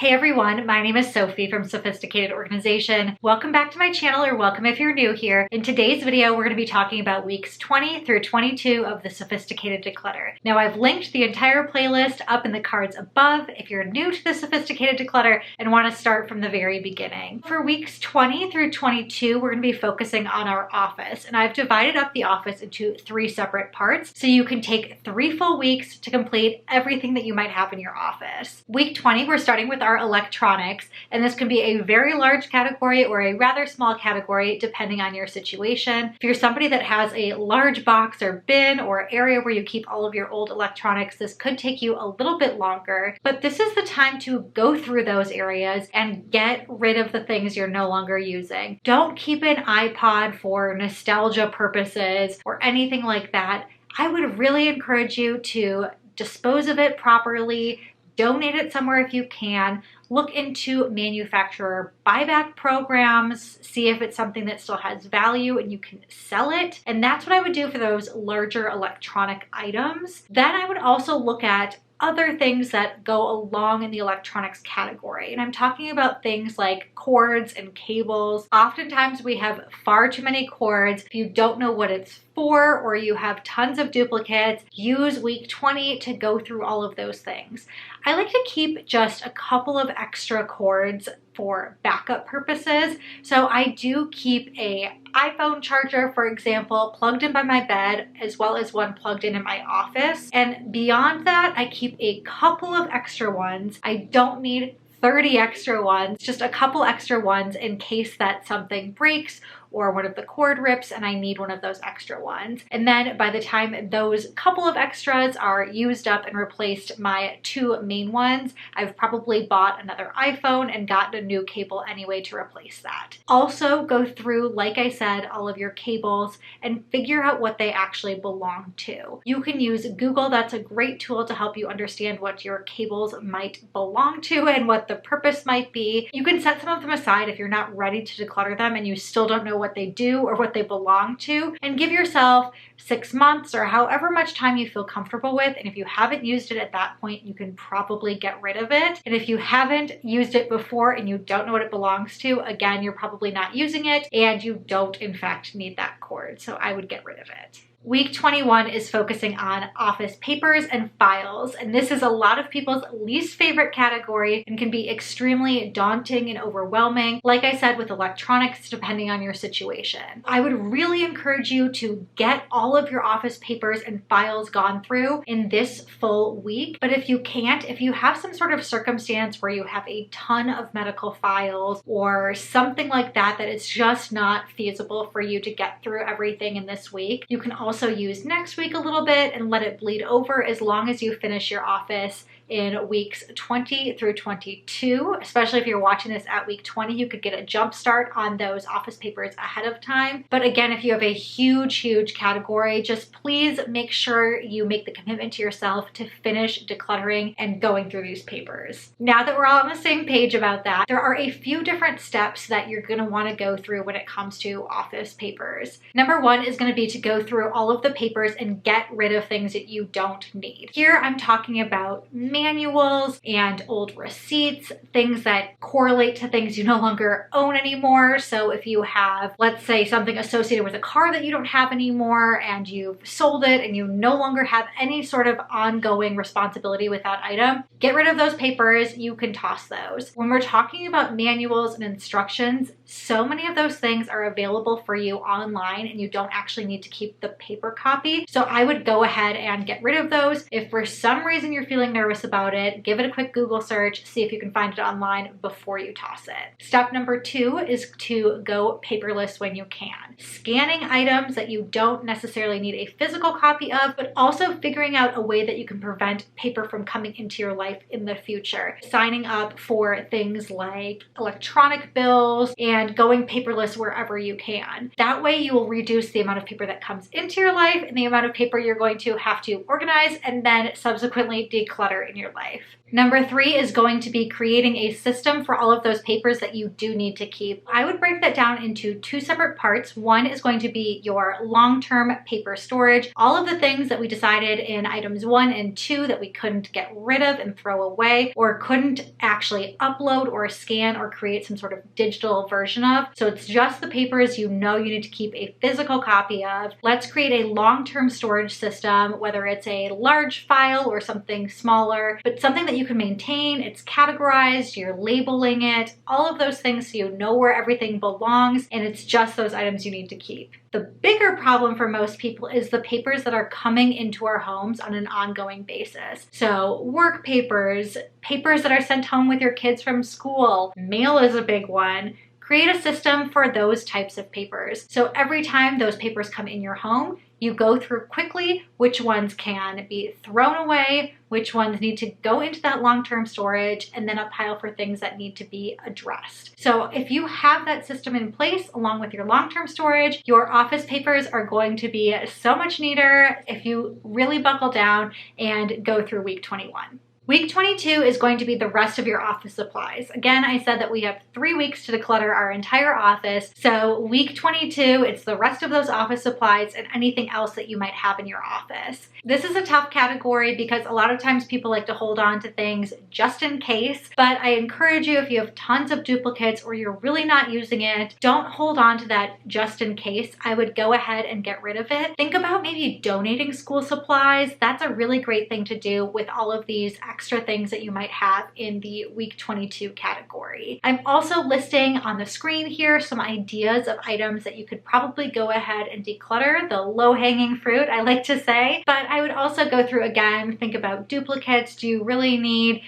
Hey everyone, my name is Sophie from Sophisticated Organization. Welcome back to my channel, or welcome if you're new here. In today's video, we're going to be talking about weeks 20 through 22 of the Sophisticated Declutter. Now I've linked the entire playlist up in the cards above if you're new to the Sophisticated Declutter and want to start from the very beginning. For weeks 20 through 22, we're going to be focusing on our office, and I've divided up the office into 3 separate parts so you can take 3 full weeks to complete everything that you might have in your office. Week 20, we're starting with our electronics, and this can be a very large category or a rather small category depending on your situation. If you're somebody that has a large box or bin or area where you keep all of your old electronics, this could take you a little bit longer, but this is the time to go through those areas and get rid of the things you're no longer using. Don't keep an iPod for nostalgia purposes or anything like that. I would really encourage you to dispose of it properly, donate it somewhere if you can, look into manufacturer buyback programs, see if it's something that still has value and you can sell it. And that's what I would do for those larger electronic items. Then I would also look at other things that go along in the electronics category. And I'm talking about things like cords and cables. Oftentimes we have far too many cords. If you don't know what it's for or you have tons of duplicates, use week 20 to go through all of those things. I like to keep just a couple of extra cords for backup purposes. So I do keep a iPhone charger, for example, plugged in by my bed, as well as one plugged in my office. And beyond that, I keep a couple of extra ones. I don't need 30 extra ones, just a couple extra ones in case that something breaks or one of the cord rips and I need one of those extra ones. And then by the time those couple of extras are used up and replaced my 2 main ones, I've probably bought another iPhone and gotten a new cable anyway to replace that. Also go through, like I said, all of your cables and figure out what they actually belong to. You can use Google. That's a great tool to help you understand what your cables might belong to and what the purpose might be. You can set some of them aside if you're not ready to declutter them and you still don't know what they do or what they belong to, and give yourself 6 months or however much time you feel comfortable with. And if you haven't used it at that point, you can probably get rid of it. And if you haven't used it before and you don't know what it belongs to, again, you're probably not using it and you don't in fact need that cord. So I would get rid of it. Week 21 is focusing on office papers and files, and this is a lot of people's least favorite category and can be extremely daunting and overwhelming, like I said, with electronics, depending on your situation. I would really encourage you to get all of your office papers and files gone through in this full week, but if you can't, if you have some sort of circumstance where you have a ton of medical files or something like that, that it's just not feasible for you to get through everything in this week, you can also use next week a little bit and let it bleed over as long as you finish your office in weeks 20 through 22. Especially if you're watching this at week 20, you could get a jump start on those office papers ahead of time. But again, if you have a huge category, just please make sure you make the commitment to yourself to finish decluttering and going through these papers. Now that we're all on the same page about that, there are a few different steps that you're going to want to go through when it comes to office papers. Number 1 is going to be to go through all of the papers and get rid of things that you don't need. Here I'm talking about manuals and old receipts, things that correlate to things you no longer own anymore. So if you have, let's say, something associated with a car that you don't have anymore and you've sold it and you no longer have any sort of ongoing responsibility with that item, get rid of those papers. You can toss those. When we're talking about manuals and instructions, so many of those things are available for you online and you don't actually need to keep the paper copy. So I would go ahead and get rid of those. If for some reason you're feeling nervous about it, give it a quick Google search, see if you can find it online before you toss it. Step number 2 is to go paperless when you can. Scanning items that you don't necessarily need a physical copy of, but also figuring out a way that you can prevent paper from coming into your life in the future. Signing up for things like electronic bills and going paperless wherever you can. That way you will reduce the amount of paper that comes into your life and the amount of paper you're going to have to organize and then subsequently declutter in your life. Number 3 is going to be creating a system for all of those papers that you do need to keep. I would break that down into 2 separate parts. One is going to be your long-term paper storage, all of the things that we decided in items 1 and 2 that we couldn't get rid of and throw away, or couldn't actually upload or scan or create some sort of digital version of. So it's just the papers you know you need to keep a physical copy of. Let's create a long-term storage system, whether it's a large file or something smaller, but something that you can maintain. It's categorized, you're labeling it, all of those things so you know where everything belongs, and it's just those items you need to keep. The bigger problem for most people is the papers that are coming into our homes on an ongoing basis. So work papers, papers that are sent home with your kids from school, mail is a big one. Create a system for those types of papers. So every time those papers come in your home, you go through quickly which ones can be thrown away, which ones need to go into that long-term storage, and then a pile for things that need to be addressed. So if you have that system in place along with your long-term storage, your office papers are going to be so much neater if you really buckle down and go through week 21. Week 22 is going to be the rest of your office supplies. Again, I said that we have 3 weeks to declutter our entire office. So week 22, it's the rest of those office supplies and anything else that you might have in your office. This is a tough category because a lot of times people like to hold on to things just in case, but I encourage you, if you have tons of duplicates or you're really not using it, don't hold on to that just in case. I would go ahead and get rid of it. Think about maybe donating school supplies. That's a really great thing to do with all of these extra things that you might have in the week 22 category. I'm also listing on the screen here some ideas of items that you could probably go ahead and declutter, the low-hanging fruit, I like to say. But I would also go through again, think about duplicates. Do you really need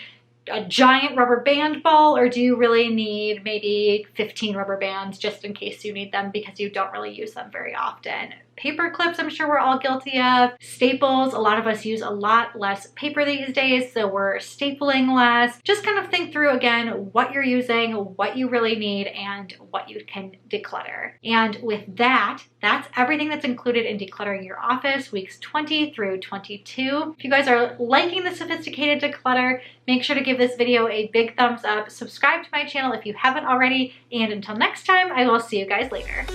a giant rubber band ball, or do you really need maybe 15 rubber bands just in case you need them because you don't really use them very often? Paper clips, I'm sure we're all guilty of. Staples, a lot of us use a lot less paper these days, so we're stapling less. Just kind of think through again what you're using, what you really need, and what you can declutter. And with that, that's everything that's included in decluttering your office, weeks 20 through 22. If you guys are liking the Sophisticated Declutter, make sure to give this video a big thumbs up. Subscribe to my channel if you haven't already, and until next time, I will see you guys later.